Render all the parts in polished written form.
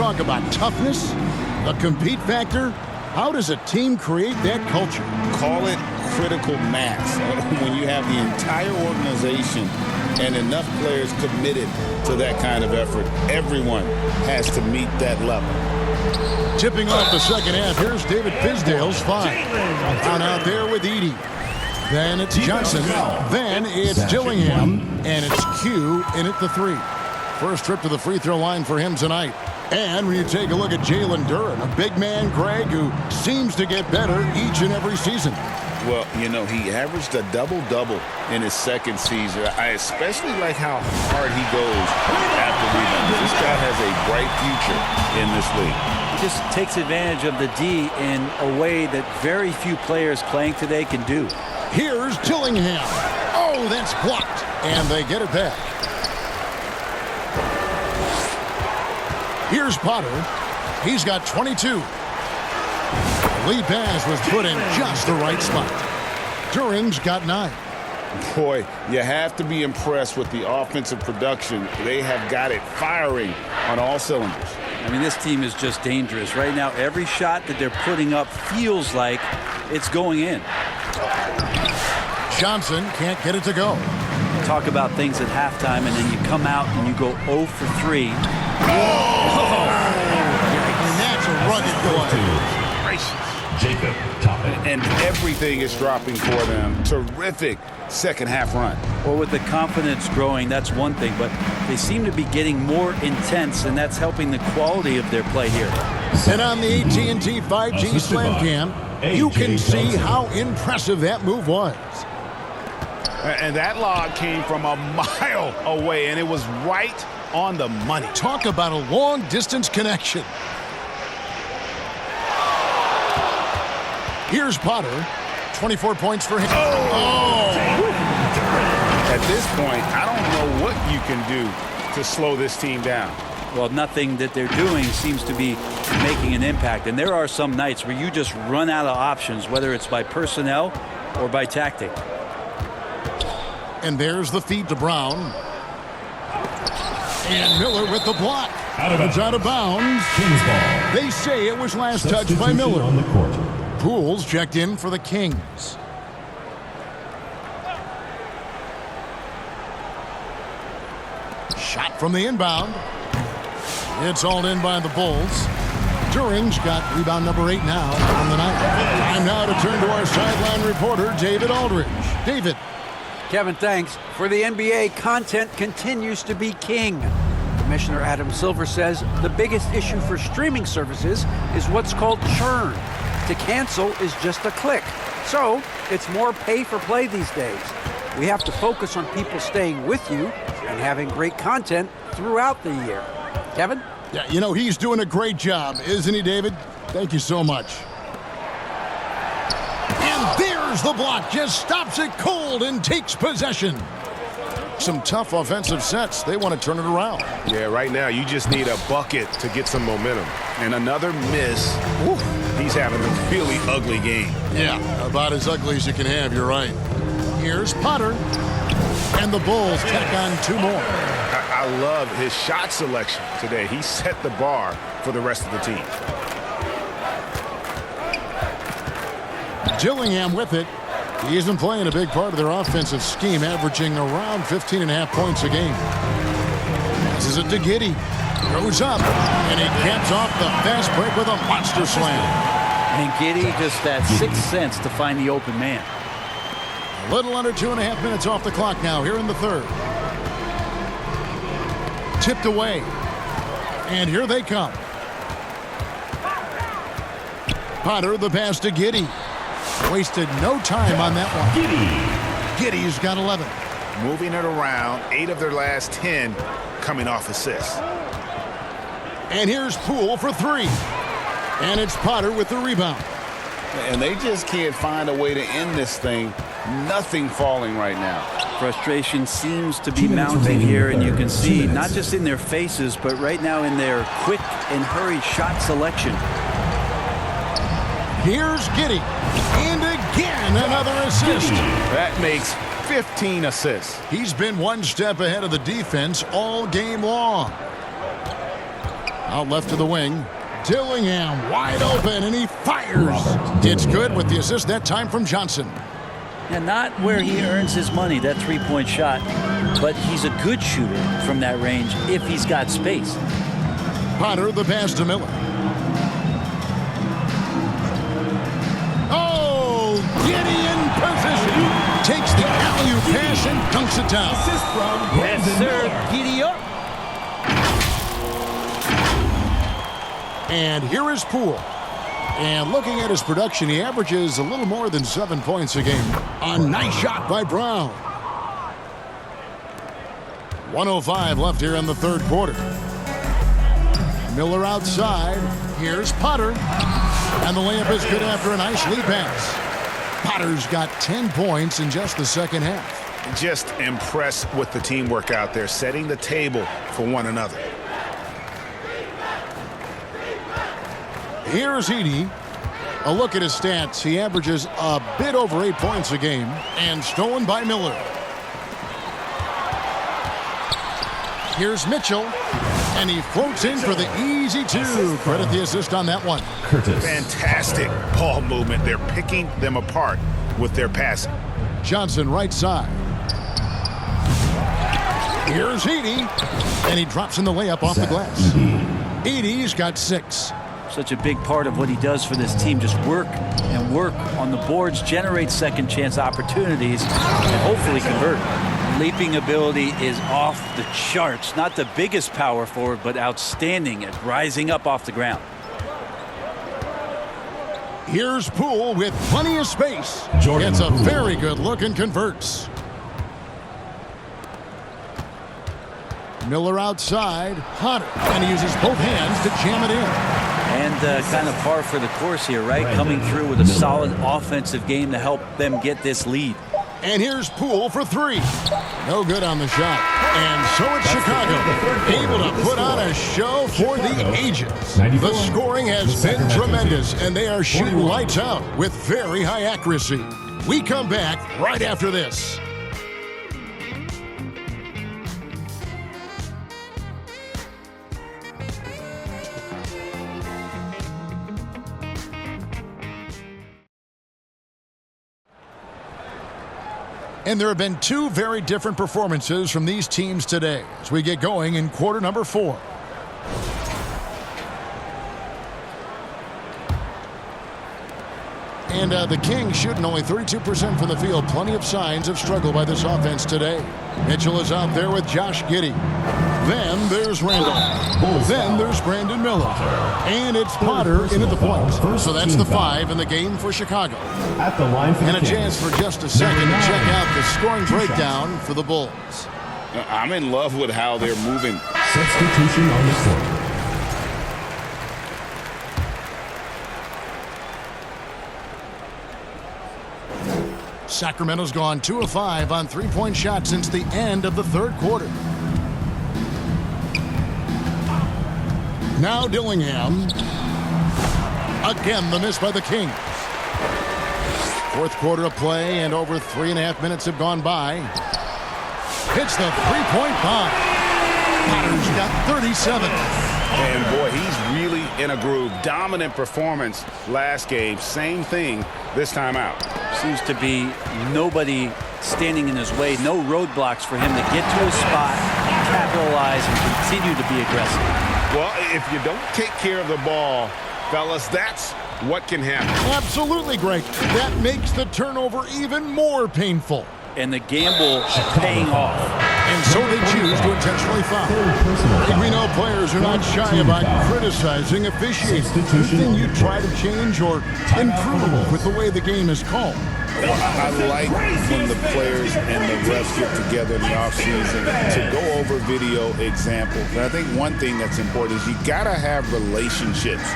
talk about toughness, the compete factor. How does a team create that culture? Call it critical mass. When you have the entire organization and enough players committed to that kind of effort, everyone has to meet that level. Tipping off the second half, here's David Fizdale's 5. On out there with Edey. Then it's Johnson. Then it's Dillingham. And it's Q in at the 3. First trip to the free throw line for him tonight. And when you take a look at Jalen Duren, a big man, Greg, who seems to get better each and every season. Well, you know, he averaged a double-double in his second season. I especially like how hard he goes after rebounds. This guy has a bright future in this league. He just takes advantage of the D in a way that very few players playing today can do. Here's Dillingham. Oh, that's blocked. And they get it back. Here's Potter. He's got 22. Lead pass was put in just the right spot. Duren's got 9. Boy, you have to be impressed with the offensive production. They have got it firing on all cylinders. I mean, this team is just dangerous. Right now, every shot that they're putting up feels like it's going in. Johnson can't get it to go. Talk about things at halftime, and then you come out and you go 0 for 3. And that's a rugged play. Jacob Toppin. And everything is dropping for them. Terrific second half run. Well, with the confidence growing, that's one thing, but they seem to be getting more intense, and that's helping the quality of their play here. And on the AT&T 5G Slam Cam, you can see how impressive that move was. And that lob came from a mile away, and it was right on the money. Talk about a long-distance connection. Here's Potter. 24 points for him. At this point, I don't know what you can do to slow this team down. Well, nothing that they're doing seems to be making an impact. And there are some nights where you just run out of options, whether it's by personnel or by tactic. And there's the feed to Brown. And Miller with the block. It's out of bounds. Kings ball. They say it was last touched by Miller. On the court. Pools checked in for the Kings. Shot from the inbound. It's hauled in by the Bulls. Duren's got rebound number 8 now on the night. Time now to turn to our sideline reporter, David Aldridge. David. Kevin, thanks. For the NBA, content continues to be king. Commissioner Adam Silver says the biggest issue for streaming services is what's called churn. To cancel is just a click. So it's more pay for play these days. We have to focus on people staying with you and having great content throughout the year. Kevin? Yeah, you know, he's doing a great job, isn't he, David? Thank you so much. And there's the block. Just stops it cold and takes possession. Some tough offensive sets. They want to turn it around. Yeah, right now you just need a bucket to get some momentum. And another miss. Oof, he's having a really ugly game. Yeah, about as ugly as you can have, you're right. Here's Potter. And the Bulls tack on 2 more. I love his shot selection today. He set the bar for the rest of the team. Dillingham with it. He isn't playing a big part of their offensive scheme, averaging around 15.5 points a game. This is it to Giddey. Goes up, and he caps off the fast break with a monster slam. And Giddey just that 6th sense to find the open man. A little under 2.5 minutes off the clock now here in the third. Tipped away. And here they come. Potter, the pass to Giddey. Wasted no time on that one. Giddey's got 11. Moving it around, 8 of their last 10 coming off assists. And here's Poole for 3. And it's Potter with the rebound. And they just can't find a way to end this thing. Nothing falling right now. Frustration seems to be mounting here, and you can see not just in their faces, but right now in their quick and hurried shot selection. Here's Giddey. And again, another assist. That makes 15 assists. He's been one step ahead of the defense all game long. Out left to the wing. Dillingham wide open, and he fires. It's good with the assist that time from Johnson. And not where he earns his money, that three-point shot, but he's a good shooter from that range if he's got space. Potter the pass to Miller. Oh, Gideon position. Takes the alley-oop pass and dunks it down. Yes, sir. Giddy up. And here is Poole. And looking at his production, he averages a little more than 7 points a game. A nice shot by Brown. 1:05 left here in the third quarter. Miller outside. Here's Potter. And the layup is good after a nice lead pass. Potter's got 10 points in just the second half. Just impressed with the teamwork out there, setting the table for one another. Here's Edey. A look at his stats. He averages a bit over 8 points a game. And stolen by Miller. Here's Mitchell. And he floats in for the easy two. Credit the assist on that one. Curtis. Fantastic ball movement. They're picking them apart with their passing. Johnson right side. Here's Edey. And he drops in the layup off the glass. Edey's got 6. Such a big part of what he does for this team. Just work and work on the boards, generate second chance opportunities, and hopefully convert. Leaping ability is off the charts. Not the biggest power forward, but outstanding at rising up off the ground. Here's Poole with plenty of space. Jordan Gets a Poole. very good look and converts. Miller outside. Potter. And he uses both hands to jam it in. And kind of par for the course here, right? Coming through with a solid offensive game to help them get this lead. And here's Poole for 3. No good on the shot. And so it's Chicago, able to put on a show for the ages. The scoring has been tremendous, and they are shooting lights out with very high accuracy. We come back right after this. And there have been 2 very different performances from these teams today as we get going in quarter number 4. And the Kings shooting only 32% from the field. Plenty of signs of struggle by this offense today. Mitchell is out there with Josh Giddey. Then there's Randall. Then there's Brandon Miller. And it's Potter in at the point. So that's the 5 in the game for Chicago. At the line for And a the chance for just a second to check out the scoring breakdown for the Bulls. I'm in love with how they're moving. substitution on the court. Sacramento's gone 2 of 5 on 3-point shots since the end of the third quarter. Now Dillingham. Again, the miss by the Kings. Fourth quarter of play, and over 3.5 minutes have gone by. Hits the 3-point bomb. Potter's got 37. And boy, he's really in a groove. Dominant performance last game. Same thing this time out. Seems to be nobody standing in his way. No roadblocks for him to get to his spot, capitalize, and continue to be aggressive. Well, if you don't take care of the ball, fellas, that's what can happen. Absolutely great. That makes the turnover even more painful. And the gamble paying off. And so they choose to intentionally foul. We know players are not shy about criticizing officiating. Anything you try to change or improve with the way the game is called? I like when the players and the refs get together in the offseason to go over video examples. And I think one thing that's important is you got to have relationships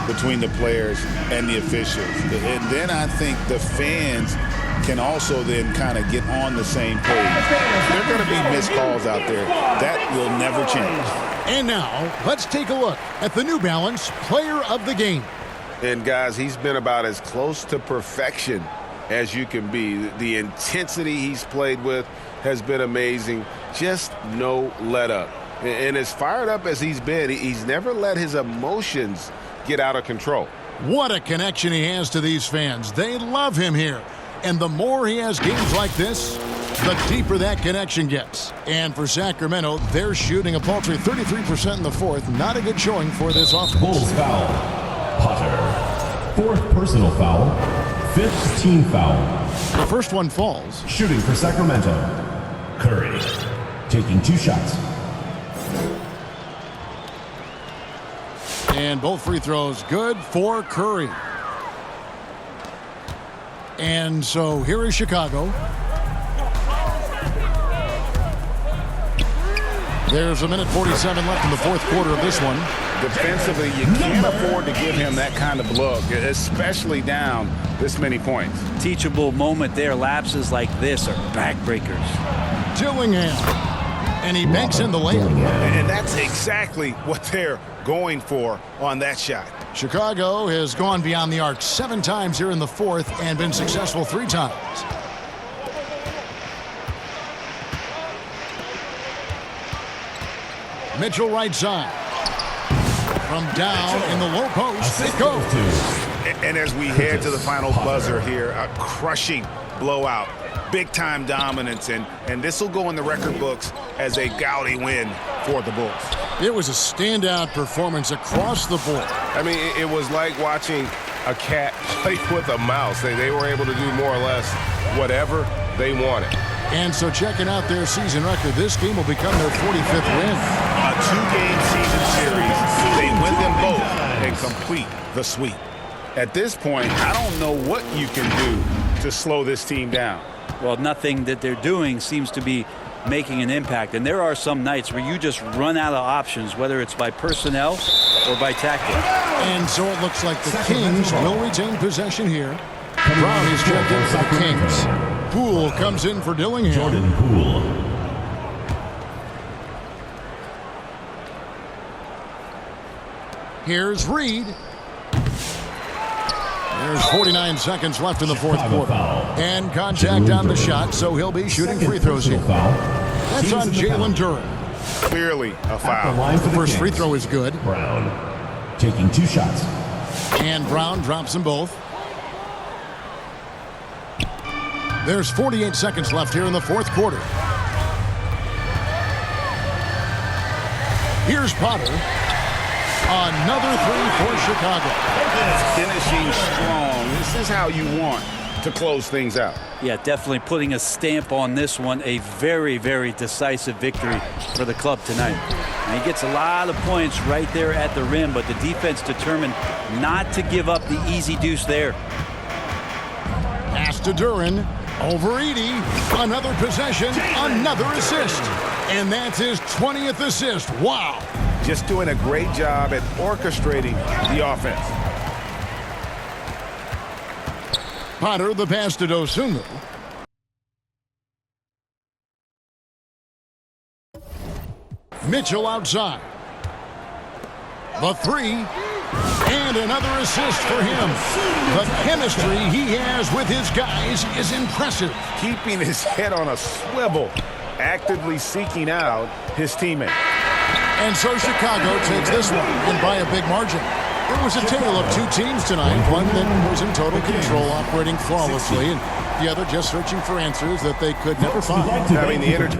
between the players and the officials. And then I think the fans can also then kind of get on the same page. There are going to be missed calls out there. That will never change. And now, let's take a look at the New Balance Player of the Game. And guys, he's been about as close to perfection as you can be. The intensity he's played with has been amazing. Just no let up. And as fired up as he's been, he's never let his emotions get out of control. What a connection he has to these fans. They love him here. And the more he has games like this, the deeper that connection gets. And for Sacramento, they're shooting a paltry 33% in the fourth. Not a good showing for this offense. Bulls foul. Potter. Fourth personal foul. Fifth team foul. The first one falls. Shooting for Sacramento. Curry. Taking 2 shots. And both free throws good for Curry. And so here is Chicago. There's a minute 47 left in the fourth quarter of this one. Defensively, you can't afford to give him that kind of look, especially down this many points. Teachable moment there. Lapses like this are backbreakers. Dillingham. And he banks in the layup. And that's exactly what they're going for on that shot. Chicago has gone beyond the arc 7 times here in the fourth and been successful 3 times. Mitchell right side. From down in the low post, it goes. And as we head to the final buzzer here, a crushing blowout, big-time dominance, and this will go in the record books as a gaudy win for the Bulls. It was a standout performance across the board. I mean, it was like watching a cat play with a mouse. They were able to do more or less whatever they wanted. And so checking out their season record, this game will become their 45th win. A 2-game season series. They win them both and complete the sweep. At this point, I don't know what you can do to slow this team down. Well, nothing that they're doing seems to be making an impact. And there are some nights where you just run out of options, whether it's by personnel or by tactics. And so it looks like the Kings will retain possession here. Brown is checked in for the Kings. Poole comes in for Dillingham. Jordan Poole. Here's Reed. There's 49 seconds left in the fourth quarter. And contact on the shot, so he'll be shooting free throws here. That's on Jalen Duren. Clearly a foul. The first free throw is good. Brown taking 2 shots. And Brown drops them both. There's 48 seconds left here in the fourth quarter. Here's Potter. Another 3 for Chicago. Finishing strong. This is how you want to close things out. Yeah, definitely putting a stamp on this one. A very, very decisive victory for the club tonight. And he gets a lot of points right there at the rim, but the defense determined not to give up the easy deuce there. Pass to Duren. Over Edey. Another possession. Another assist. And that's his 20th assist. Wow. Just doing a great job at orchestrating the offense. Potter, the pass to Dosunmu. Mitchell outside. The 3. And another assist for him. The chemistry he has with his guys is impressive. Keeping his head on a swivel, actively seeking out his teammate. And so Chicago takes this one, and by a big margin. It was a tale of 2 teams tonight, one that was in total control, operating flawlessly, and the other just searching for answers that they could never find. I mean, the energy